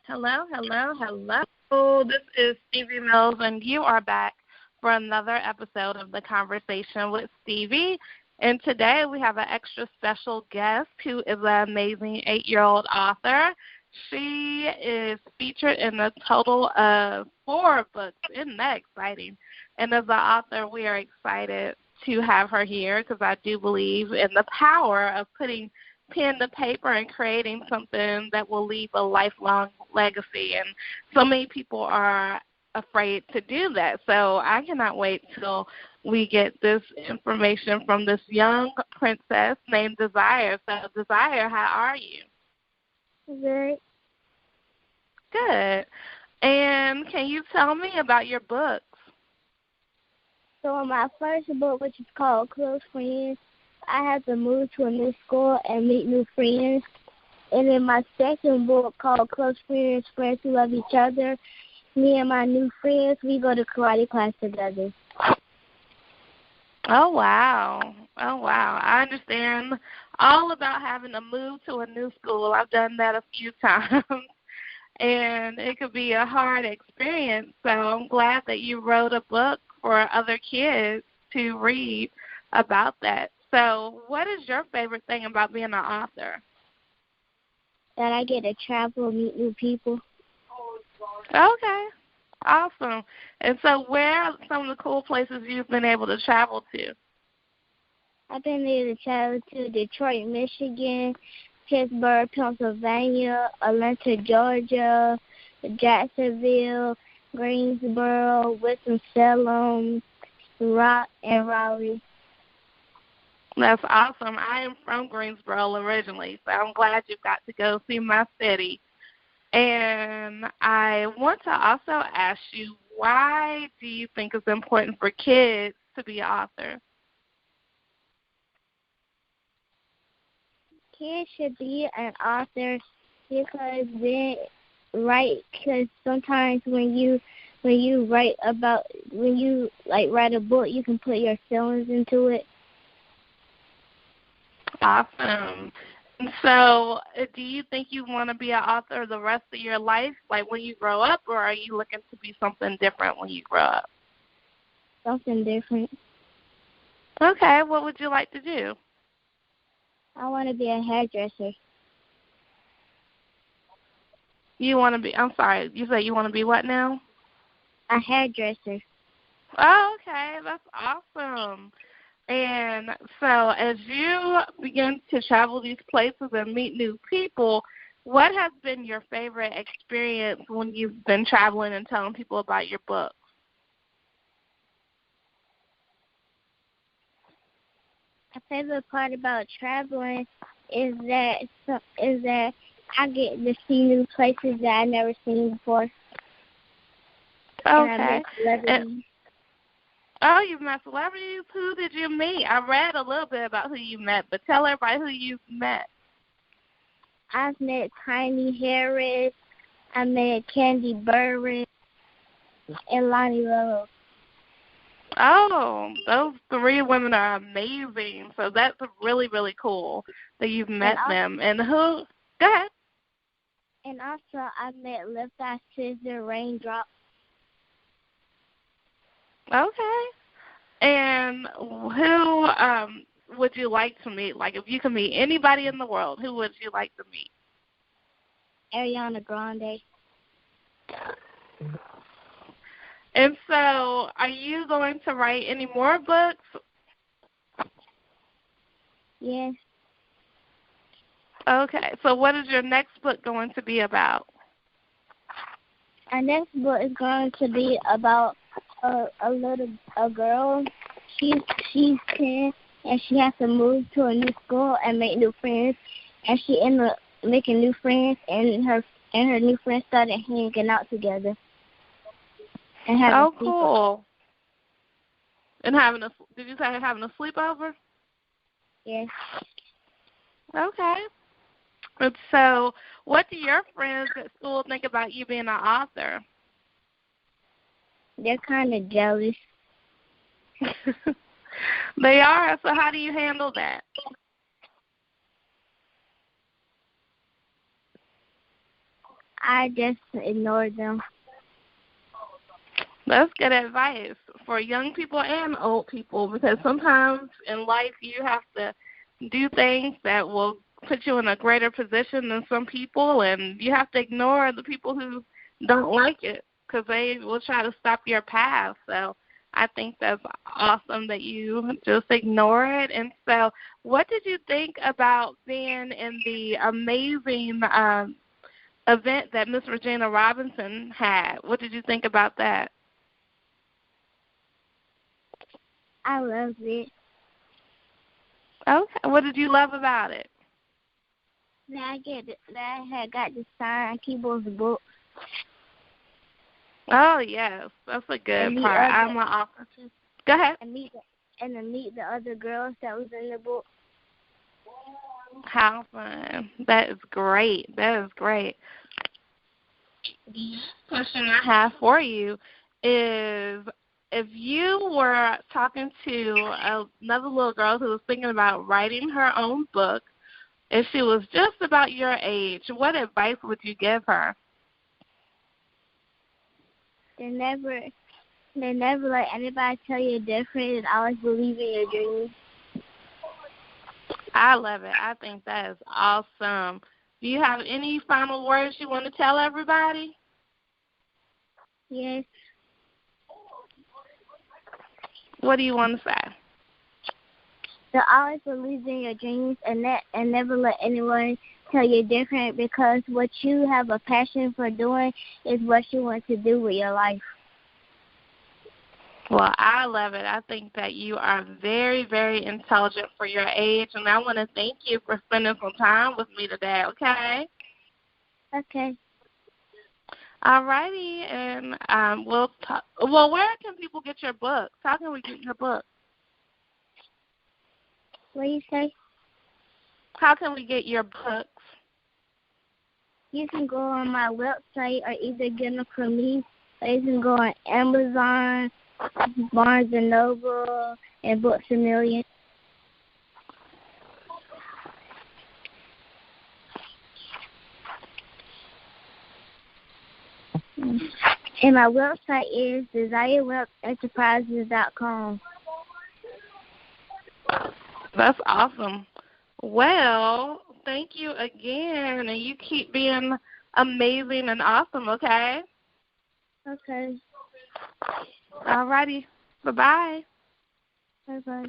Hello, hello, hello. This is Stevie Mills, and you are back for another episode of The Conversation with Stevie. And today we have an extra special guest who is an amazing 8-year-old author. She is featured in a total of 4 books. Isn't that exciting? And as an author, we are excited to have her here because I do believe in the power of putting pen to paper and creating something that will leave a lifelong legacy. And so many people are afraid to do that. So I cannot wait till we get this information from this young princess named DeZyre. So DeZyre, how are you? Good. Good. And can you tell me about your books? So my first book, which is called Close Friends, I had to move to a new school and meet new friends. And in my second book called Close Friends, Friends Who Love Each Other, me and my new friends, we go to karate class together. Oh, wow. Oh, wow. I understand all about having to move to a new school. I've done that a few times, and it could be a hard experience. So I'm glad that you wrote a book for other kids to read about that. So what is your favorite thing about being an author? That I get to travel and meet new people. Okay. Awesome. And so where are some of the cool places you've been able to travel to? I've been able to travel to Detroit, Michigan, Pittsburgh, Pennsylvania, Atlanta, Georgia, Jacksonville, Greensboro, Winston-Salem, and Raleigh. That's awesome. I am from Greensboro originally, so I'm glad you've got to go see my city. And I want to also ask you, why do you think it's important for kids to be an author? Kids should be an author because sometimes when you write a book, you can put your feelings into it. Awesome. So do you think you want to be an author the rest of your life, like when you grow up, or are you looking to be something different when you grow up? Something different. Okay. What would you like to do? I want to be a hairdresser. You want to be, I'm sorry, you said you want to be what now? A hairdresser. Oh, okay. That's awesome. And so as you begin to travel these places and meet new people, what has been your favorite experience when you've been traveling and telling people about your books? My favorite part about traveling is that I get to see new places that I've never seen before. Okay. Oh, you've met celebrities. Who did you meet? I read a little bit about who you met, but tell everybody who you've met. I've met Tiny Harris. I met Candy Burris and Lonnie Love. Oh, those 3 women are amazing. So that's really, really cool that you've met them. And who? Go ahead. And also I met Lift Eye Scissor Raindrop. Okay. And who would you like to meet? Like, if you could meet anybody in the world, who would you like to meet? Ariana Grande. And so are you going to write any more books? Yes. Okay. So what is your next book going to be about? Our next book is going to be about a girl. She's 10 and she has to move to a new school and make new friends, and she ended up making new friends, and her new friends started hanging out together. And having cool. And did you say having a sleepover? Yes. Okay. And so what do your friends at school think about you being an author? They're kind of jealous. They are. So how do you handle that? I just ignored them. That's good advice for young people and old people, because sometimes in life you have to do things that will put you in a greater position than some people, and you have to ignore the people who don't like it because they will try to stop your path. So I think that's awesome that you just ignore it. And so what did you think about being in the amazing event that Miss Regina Robinson had? What did you think about that? I loved it. Okay. What did you love about it? That I had got to sign Keyboard's book. Oh, yes. That's a good part. I'm an author, too. Go ahead. And to meet the other girls that was in the book. How fun. That is great. That is great. The question I have for you is, if you were talking to another little girl who was thinking about writing her own book, if she was just about your age, what advice would you give her? They never let anybody tell you different, and always believe in your dreams. I love it. I think that is awesome. Do you have any final words you want to tell everybody? Yes. What do you want to say? To always believe in your dreams and never let anyone tell you different, because what you have a passion for doing is what you want to do with your life. Well, I love it. I think that you are very, very intelligent for your age, and I want to thank you for spending some time with me today, okay? Okay. All righty, and we'll talk. Well, where can people get your books? How can we get your book? What do you say? How can we get your books? You can go on my website or either get them from me, or you can go on Amazon, Barnes & Noble, and Books A Million. And my website is DeZyreWilliamsEnterprises.com. That's awesome. Well, thank you again, and you keep being amazing and awesome, okay? Okay. All righty. Bye-bye. Bye-bye.